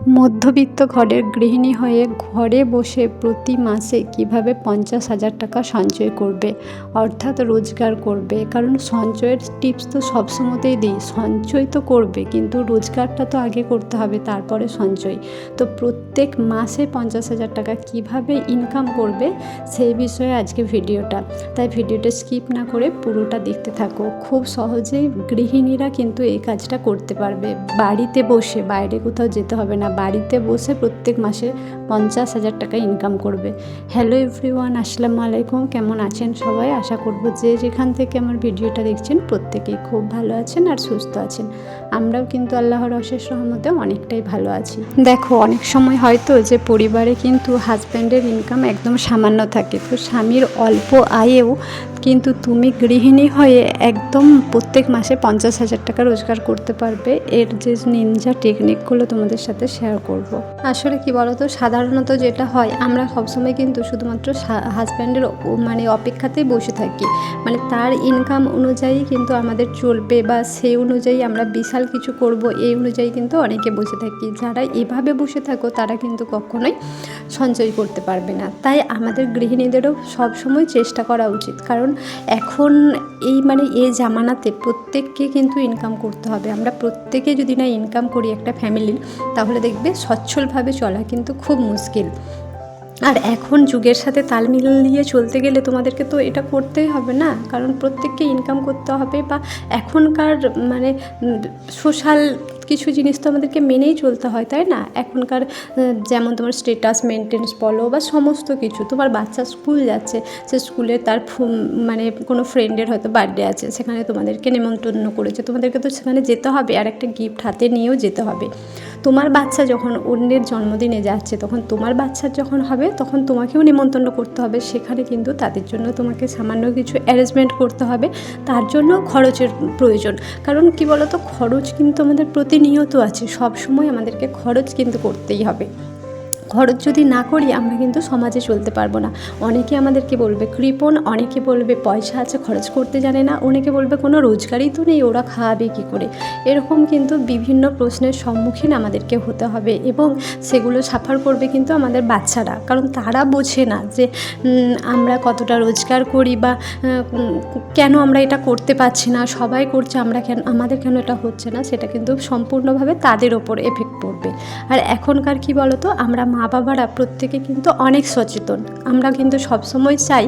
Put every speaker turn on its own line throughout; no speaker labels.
মধ্যবিত্ত ঘরের গৃহিণী হয়ে ঘরে বসে প্রতি মাসে কিভাবে 50,000 টাকা সঞ্চয় করবে, অর্থাৎ রোজগার করবে। কারণ সঞ্চয়ের টিপস তো সবসময়তেই দিই, সঞ্চয় তো করবে কিন্তু রোজগারটা তো আগে করতে হবে, তারপরে সঞ্চয়। তো প্রত্যেক মাসে 50,000 টাকা কিভাবে ইনকাম করবে সেই বিষয়ে আজকে ভিডিওটা, তাই ভিডিওটা স্কিপ না করে পুরোটা দেখতে থাকো। খুব সহজেই গৃহিণীরা কিন্তু এই কাজটা করতে পারবে, বাড়িতে বসে, বাইরে কোথাও যেতে হবে না, বাড়িতে বসে প্রত্যেক মাসে 50,000 টাকা ইনকাম করবে। হ্যালো এভরিওয়ান, আসসালামু আলাইকুম। কেমন আছেন সবাই? আশা করব যে যেখান থেকে আমার ভিডিওটা দেখছেন প্রত্যেকেই খুব ভালো আছেন আর সুস্থ আছেন। আমরাও কিন্তু আল্লাহর অশেষ রহমতে অনেকটাই ভালো আছি। দেখো, অনেক সময় হয়তো যে পরিবারে কিন্তু হাজব্যান্ডের ইনকাম একদম সামান্য থাকে, তো স্বামীর অল্প আয়েও কিন্তু তুমি গৃহিণী হয়ে একদম প্রত্যেক মাসে 50,000 টাকা রোজগার করতে পারবে। এর যে নিনজা টেকনিকগুলো তোমাদের সাথে শেয়ার করব। আসলে কি বলো তো, সাধারণত যেটা হয়, আমরা সবসময় কিন্তু শুধুমাত্র হাজব্যান্ডের অপেক্ষাতেই বসে থাকি, তার ইনকাম অনুযায়ী কিন্তু আমাদের চলবে বা সেই অনুযায়ী আমরা বিশাল কিছু করব, এই অনুযায়ী কিন্তু অনেকে বসে থাকি। যারা এভাবে বসে থাকো তারা কিন্তু কখনোই সঞ্চয় করতে পারবে না। তাই আমাদের গৃহিণীদেরও সবসময় চেষ্টা করা উচিত, কারণ এখন এই জামানাতে প্রত্যেককে কিন্তু ইনকাম করতে হবে। আমরা প্রত্যেকে যদি না ইনকাম করি একটা ফ্যামিলির, তাহলে দেখবে সচ্ছলভাবে চলা কিন্তু খুব মুশকিল। আর এখন যুগের সাথে তাল মিলিয়ে চলতে গেলে তোমাদেরকে তো এটা করতেই হবে না, কারণ প্রত্যেককে ইনকাম করতে হবে, বা এখনকার সোশ্যাল কিছু জিনিস তো আমাদেরকে মেনেই চলতে হয়, তাই না? এখনকার যেমন তোমার স্টেটাস মেনটেন্স বলো বা সমস্ত কিছু, তোমার বাচ্চা স্কুল যাচ্ছে, সে স্কুলে তার কোনো ফ্রেন্ডের হয়তো বার্থডে আছে, সেখানে তোমাদেরকে নেমন্তন্ন করেছে, তোমাদেরকে তো সেখানে যেতে হবে আর একটা গিফট হাতে নিয়েও যেতে হবে। তোমার বাচ্চা যখন অন্যের জন্মদিনে যাচ্ছে, তখন তোমার বাচ্চার যখন হবে তখন তোমাকেও নিমন্ত্রণ করতে হবে, সেখানে কিন্তু তাদের জন্য তোমাকে সামান্য কিছু অ্যারেঞ্জমেন্ট করতে হবে, তার জন্য খরচের প্রয়োজন। কারণ কি বলো তো, খরচ কিন্তু আমাদের প্রতিনিয়ত আছে, সব সময় আমাদেরকে খরচ কিন্তু করতেই হবে। খরচ যদি না করি আমরা কিন্তু সমাজে চলতে পারবো না। অনেকে আমাদেরকে বলবে কৃপণ, অনেকে বলবে পয়সা আছে খরচ করতে জানে না, অনেকে বলবে কোনো রোজগারই তো নেই, ওরা খাওয়াবে কী করে। এরকম কিন্তু বিভিন্ন প্রশ্নের সম্মুখীন আমাদেরকে হতে হবে, এবং সেগুলো সাফার করবে কিন্তু আমাদের বাচ্চারা, কারণ তারা বোঝে না যে আমরা কতটা রোজগার করি, বা কেন আমরা এটা করতে পারছি না, সবাই করছে, আমাদের কেন এটা হচ্ছে না। সেটা কিন্তু সম্পূর্ণভাবে তাদের ওপর এফেক্ট পড়বে। আর এখনকার কি বলো তো, আমরা মা বাবারা প্রত্যেকে কিন্তু অনেক সচেতন। আমরা কিন্তু সবসময় চাই,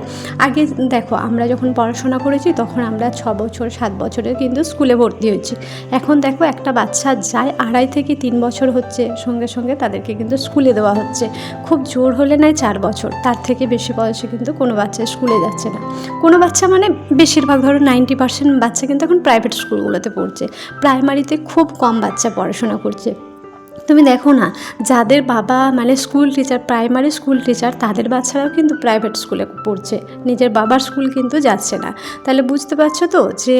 আগে দেখো আমরা যখন পড়াশোনা করেছি তখন আমরা 6 বছর 7 বছরে কিন্তু স্কুলে ভর্তি হয়েছি। এখন দেখো একটা বাচ্চা যায় 2.5 থেকে 3 বছর হচ্ছে, সঙ্গে সঙ্গে তাদেরকে কিন্তু স্কুলে দেওয়া হচ্ছে। খুব জোর হলে নেয় 4 বছর, তার থেকে বেশি বয়সে কিন্তু কোনো বাচ্চা স্কুলে যাচ্ছে না। কোনো বাচ্চা বেশিরভাগ ধরো 90% বাচ্চা কিন্তু এখন প্রাইভেট স্কুলগুলোতে পড়ছে। প্রাইমারিতে খুব কম বাচ্চা পড়াশোনা করছে। তুমি দেখো না, যাদের বাবা school teacher, primary school teacher, তাদের বাচ্চারাও কিন্তু প্রাইভেট স্কুলে পড়ছে, নিজের বাবার স্কুল কিন্তু যাচ্ছে না। তাহলে বুঝতে পারছো তো যে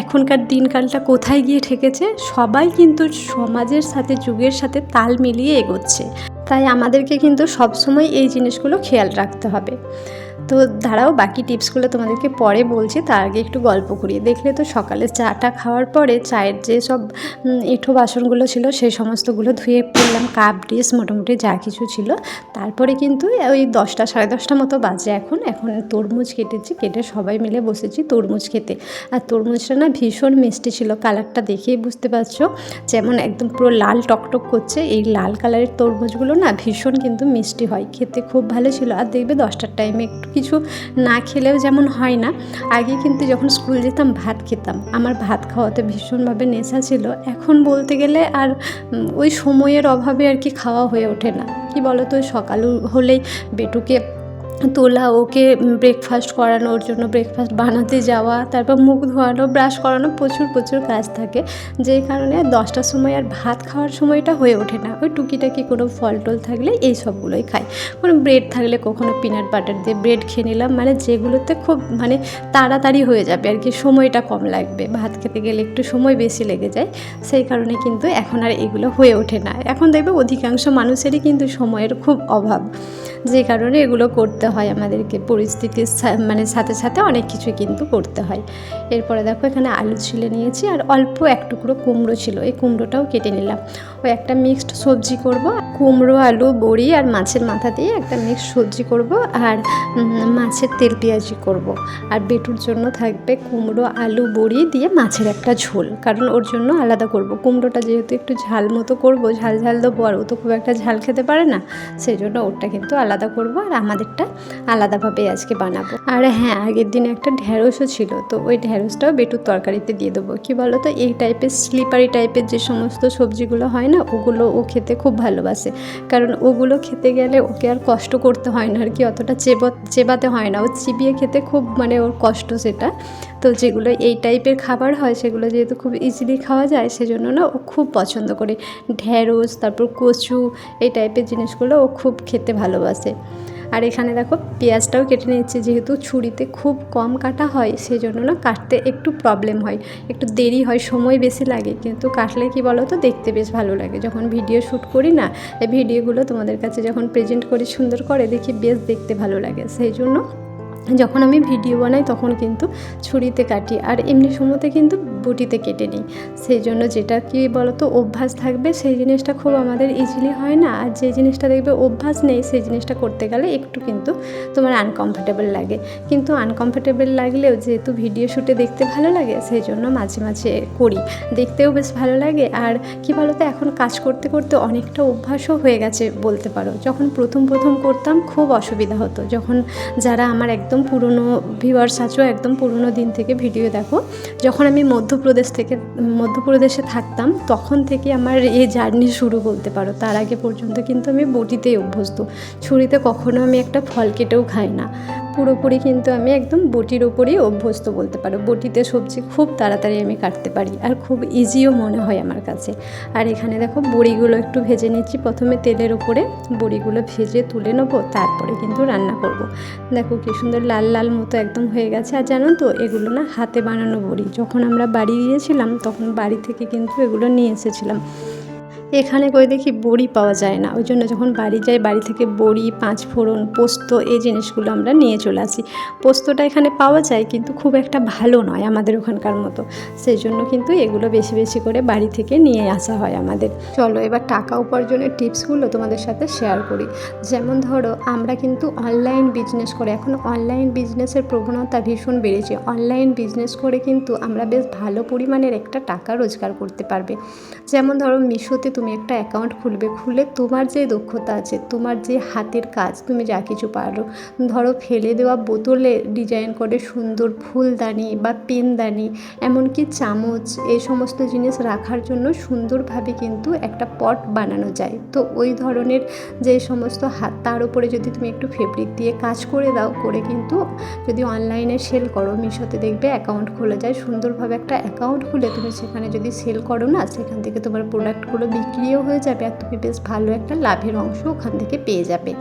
এখনকার দিনকালটা কোথায় গিয়ে ঠেকেছে। সবাই কিন্তু সমাজের সাথে, যুগের সাথে তাল মিলিয়ে এগোচ্ছে। তাই আমাদেরকে কিন্তু সবসময় এই জিনিসগুলো খেয়াল রাখতে হবে। তো দাঁড়াও, বাকি টিপসগুলো তোমাদেরকে পরে বলছি, তার আগে একটু গল্প করি। দেখলে তো সকালে চাটা খাওয়ার পরে চায়ের যে সব এঁঠো বাসনগুলো ছিল সেই সমস্তগুলো ধুয়ে ফেললাম, কাপ ডিশ মোটামুটি যা কিছু ছিল। তারপরে কিন্তু ওই 10টা 10:30 মতো বাজে এখন তরমুজ কেটেছি, কেটে সবাই মিলে বসেছি তরমুজ খেতে। আর তরমুজটা না ভীষণ মিষ্টি ছিল, কালারটা দেখেই বুঝতে পারছো, যেমন একদম পুরো লাল টকটক করছে। এই লাল কালারের তরমুজগুলো না ভীষণ কিন্তু মিষ্টি হয়, খেতে খুব ভালো ছিল। আর দেখবে 10টার টাইমে একটু কিছু না খেলেও যেমন হয় না। আগে কিন্তু যখন স্কুল যেতাম ভাত খেতাম, আমার ভাত খাওয়াতে ভীষণভাবে নেশা ছিল। এখন বলতে গেলে আর ওই সময়ের অভাবে আর কি খাওয়া হয়ে ওঠে না। কি বলো তো, সকাল হলেই বেটুকে তোলা, ওকে ব্রেকফাস্ট করানোর জন্য ব্রেকফাস্ট বানাতে যাওয়া, তারপর মুখ ধোয়ানো, ব্রাশ করানো, প্রচুর কাজ থাকে, যেই কারণে 10টার সময় আর ভাত খাওয়ার সময়টা হয়ে ওঠে না। ওই টুকিটাকি কোনো ফল টল থাকলে এই সবগুলোই খাই, কোনো ব্রেড থাকলে কখনো পিনাট বাটার দিয়ে ব্রেড খেয়ে নিলাম, যেগুলোতে খুব তাড়াতাড়ি হয়ে যাবে আর কি, সময়টা কম লাগবে। ভাত খেতে গেলে একটু সময় বেশি লেগে যায়, সেই কারণে কিন্তু এখন আর এগুলো হয়ে ওঠে না। এখন দেখবে অধিকাংশ মানুষেরই কিন্তু সময়ের খুব অভাব, যে কারণে এগুলো করতে হয় আমাদেরকে, পরিস্থিতির মানে সাথে সাথে অনেক কিছুই কিন্তু করতে হয়। এরপরে দেখো এখানে আলু ছিলে নিয়েছি আর অল্প এক টুকরো কুমড়ো ছিল, এই কুমড়োটাও কেটে নিলাম। ওই একটা মিক্সড সবজি করব, কুমড়ো আলু বড়ি আর মাছের মাথা দিয়ে একটা মিক্সড সবজি করব, আর মাছের তেল পেঁয়াজি করব। আর বেটুর জন্য থাকবে কুমড়ো আলু বড়ি দিয়ে মাছের একটা ঝোল, কারণ ওর জন্য আলাদা করব। কুমড়োটা যেহেতু একটু ঝাল মতো করব, ঝাল ঝাল দেবো, আর ও তো খুব একটা ঝাল খেতে পারে না, সেই জন্য ওরটা কিন্তু আলাদা করব, আর আমাদেরটা আলাদাভাবে আজকে বানাবো। আর হ্যাঁ, আগের দিনে একটা ঢ্যাঁড়সও ছিল, তো ওই ঢ্যাঁড়সটাও বেটুর তরকারিতে দিয়ে দেবো। কী বলো তো, এই টাইপের স্লিপারি টাইপের যে সমস্ত সবজিগুলো হয় না, ওগুলো ও খেতে খুব ভালোবাসে, কারণ ওগুলো খেতে গেলে ওকে আর কষ্ট করতে হয় না আর কি, অতটা চেবাতে হয় না, ও চিবিয়ে খেতে খুব মানে ওর কষ্ট সেটা। তো যেগুলো এই টাইপের খাবার হয় সেগুলো যেহেতু খুব ইজিলি খাওয়া যায়, সেজন্য না ও খুব পছন্দ করে। ঢ্যাঁড়স, তারপর কচু, এই টাইপের জিনিসগুলো ও খুব খেতে ভালোবাসে। আর এখানে দেখো পেঁয়াজটাও কেটে নিচ্ছি, যেহেতু ছুরিতে খুব কম কাটা হয় সেজন্য না কাটতে একটু প্রবলেম হয়, একটু দেরি হয়, সময় বেশি লাগে, কিন্তু কাটলে কি বলো তো, দেখতে বেশ ভালো লাগে। যখন ভিডিও শ্যুট করি না, এই ভিডিওগুলো তোমাদের কাছে যখন প্রেজেন্ট করি সুন্দর করে, দেখি বেশ দেখতে ভালো লাগে, সেই জন্য যখন আমি ভিডিও বানাই তখন কিন্তু ছুরিতে কাটি, আর এমনি সময়তে কিন্তু বটিতে কেটে নিই। সেই জন্য যেটা কি বলতো, অভ্যাস থাকবে সেই জিনিসটা খুব আমাদের ইজিলি হয় না, আর যে জিনিসটা দেখবে অভ্যাস নেই সেই জিনিসটা করতে গেলে একটু কিন্তু তোমার আনকমফোর্টেবল লাগে। কিন্তু আনকমফোর্টেবল লাগলেও যেহেতু ভিডিও শ্যুটে দেখতে ভালো লাগে, সেই জন্য মাঝে মাঝে করি, দেখতেও বেশ ভালো লাগে। আর কি বলতো, এখন কাজ করতে করতে অনেকটা অভ্যাসও হয়ে গেছে বলতে পারো। যখন প্রথম করতাম খুব অসুবিধা হতো, যখন যারা আমার একদম পুরনো ভিউয়ার্স আছো, একদম পুরনো দিন থেকে ভিডিও দেখো, যখন আমি মধ্যপ্রদেশে থাকতাম, তখন থেকে আমার এই জার্নি শুরু বলতে পারো। তার আগে পর্যন্ত কিন্তু আমি বটিতেই অভ্যস্ত, ছুরিতে কখনো আমি একটা ফল কেটেও খাই না, পুরোপুরি কিন্তু আমি একদম বটির ওপরেই অভ্যস্ত বলতে পারো। বটিতে সবজি খুব তাড়াতাড়ি আমি কাটতে পারি, আর খুব ইজিও মনে হয় আমার কাছে। আর এখানে দেখো বড়িগুলো একটু ভেজে নিচ্ছি, প্রথমে তেলের ওপরে বড়িগুলো ভেজে তুলে নেবো, তারপরে কিন্তু রান্না করব। দেখো কি সুন্দর লাল লাল মতো একদম হয়ে গেছে। আর জানো তো, এগুলো না হাতে বানানো বড়ি, যখন আমরা বাড়ি গিয়েছিলাম তখন বাড়ি থেকে কিন্তু এগুলো নিয়ে এসেছিলাম। এখানে কই দেখি বড়ি পাওয়া যায় না, ওই জন্য যখন বাড়ি যাই বাড়ি থেকে বড়ি, পাঁচফোড়ন, পোস্ত, এই জিনিসগুলো আমরা নিয়ে চলে আসি। পোস্তটা এখানে পাওয়া যায় কিন্তু খুব একটা ভালো নয় আমাদের ওখানকার মতো, সেই জন্য কিন্তু এগুলো বেশি বেশি করে বাড়ি থেকে নিয়ে আসা হয় আমাদের। চলো এবার টাকা উপার্জনের টিপসগুলো তোমাদের সাথে শেয়ার করি। যেমন ধরো, আমরা কিন্তু অনলাইন বিজনেস করে, এখন অনলাইন বিজনেসের প্রবণতা ভীষণ বেড়েছে, অনলাইন বিজনেস করে কিন্তু আমরা বেশ ভালো পরিমাণের একটা টাকা রোজগার করতে পারবে। যেমন ধরো, মিশোতে তুমি একটা অ্যাকাউন্ট খুলবে, খুলে তোমার যে দক্ষতা আছে, তোমার যে হাতের কাজ, তুমি যা কিছু পারো, ধরো ফেলে দেওয়া বোতলে ডিজাইন করে সুন্দর ফুলদানি বা পেনদানি, এমনকি চামচ, এই সমস্ত জিনিস রাখার জন্য সুন্দরভাবে কিন্তু একটা পট বানানো যায়। তো ওই ধরনের যে সমস্ত হাত, তার উপরে যদি তুমি একটু ফেব্রিক দিয়ে কাজ করে দাও, করে কিন্তু যদি অনলাইনে সেল করো, মিশোতে দেখবে অ্যাকাউন্ট খোলা যায়, সুন্দরভাবে একটা অ্যাকাউন্ট খুলে তুমি সেখানে যদি সেল করো না, সেখান থেকে তোমার প্রোডাক্টগুলো বিক্রিও হয়ে যাবে, আর তুমি বেশ ভালো একটা লাভের অংশ ওখান থেকে পেয়ে যাবে।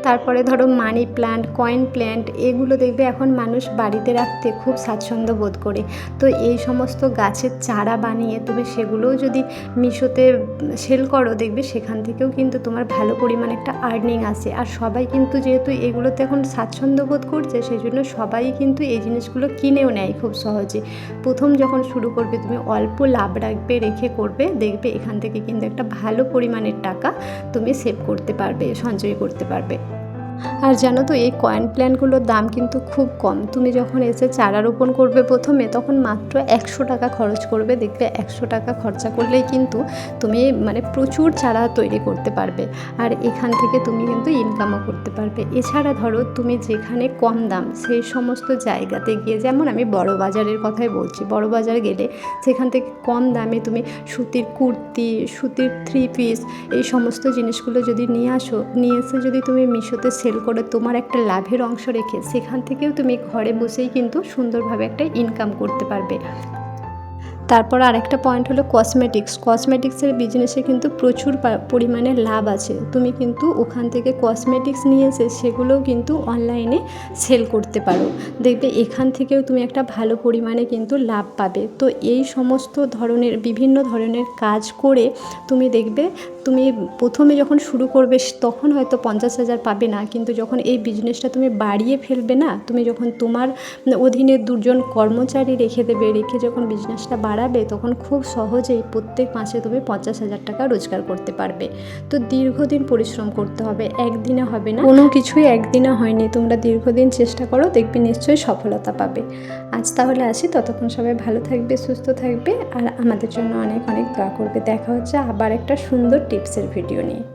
তারপরে ধরো মানি প্ল্যান্ট, কয়েন প্ল্যান্ট, এগুলো দেখবে এখন মানুষ বাড়িতে রাখতে খুব স্বাচ্ছন্দ্য বোধ করে। তো এই সমস্ত গাছের চারা বানিয়ে তুমি সেগুলোও যদি মিশোতে সেল করো, দেখবে সেখান থেকেও কিন্তু তোমার ভালো পরিমাণে একটা আর্নিং আসে। আর সবাই কিন্তু যেহেতু এগুলোতে এখন স্বাচ্ছন্দ্য বোধ করছে, সেই জন্য সবাই কিন্তু এই জিনিসগুলো কিনেও নেয় খুব সহজে। প্রথম যখন শুরু করবে তুমি অল্প লাভ রাখবে, রেখে করবে, দেখবে এখান থেকে কিন্তু একটা ভালো পরিমাণের টাকা তুমি সেভ করতে পারবে, সঞ্চয় করতে পারবে। আর জানো তো, এই কয়েন প্ল্যান্টগুলোর দাম কিন্তু খুব কম। তুমি যখন এসে চারা রোপণ করবে প্রথমে, তখন মাত্র 100 টাকা খরচ করবে, দেখবে 100 টাকা খরচা করলেই কিন্তু তুমি মানে প্রচুর চারা তৈরি করতে পারবে, আর এখান থেকে তুমি কিন্তু ইনকামও করতে পারবে। এছাড়া ধরো, তুমি যেখানে কম দাম সেই সমস্ত জায়গাতে গিয়ে, যেমন আমি বড় বাজারের কথাই বলছি, বড় বাজার গেলে সেখান থেকে কম দামে তুমি সুতির কুর্তি, সুতির 3 পিস, এই সমস্ত জিনিসগুলো যদি নিয়ে আসো, নিয়ে এসে যদি তুমি মিশোতে সেল করে তোমার একটা লাভের অংশ রেখে, সেখান থেকেও তুমি ঘরে বসেই কিন্তু সুন্দরভাবে একটা ইনকাম করতে পারবে। তারপর আরেকটা পয়েন্ট হলো কসমেটিক্সের বিজনেসে কিন্তু প্রচুর পরিমাণে লাভ আছে। তুমি কিন্তু ওখান থেকে কসমেটিক্স নিয়ে এসে সেগুলোও কিন্তু অনলাইনে সেল করতে পারো। দেখবে এখান থেকেও তুমি একটা ভালো পরিমাণে কিন্তু লাভ পাবে। তো এই সমস্ত ধরনের বিভিন্ন ধরনের কাজ করে তুমি দেখবে তুমি প্রথমে যখন শুরু করবে তখন হয়তো 50,000 পাবে না, কিন্তু যখন এই বিজনেসটা তুমি বাড়িয়ে ফেলবে না, তুমি যখন তোমার অধীনে 2 জন কর্মচারী রেখে যখন বিজনেসটা বাড়াবে, তখন খুব সহজেই প্রত্যেক মাসে তুমি 50,000 টাকা রোজগার করতে পারবে। তো দীর্ঘদিন পরিশ্রম করতে হবে, একদিনে হবে না, কোনো কিছুই একদিনে হয়নি। তোমরা দীর্ঘদিন চেষ্টা করো, দেখবে নিশ্চয়ই সফলতা পাবে। আজ তাহলে আসি, ততক্ষণ সবাই ভালো থাকবে, সুস্থ থাকবে আর আমাদের জন্য অনেক অনেক দোয়া করবে। দেখা হচ্ছে আবার একটা সুন্দর টিপসের ভিডিও নিয়ে।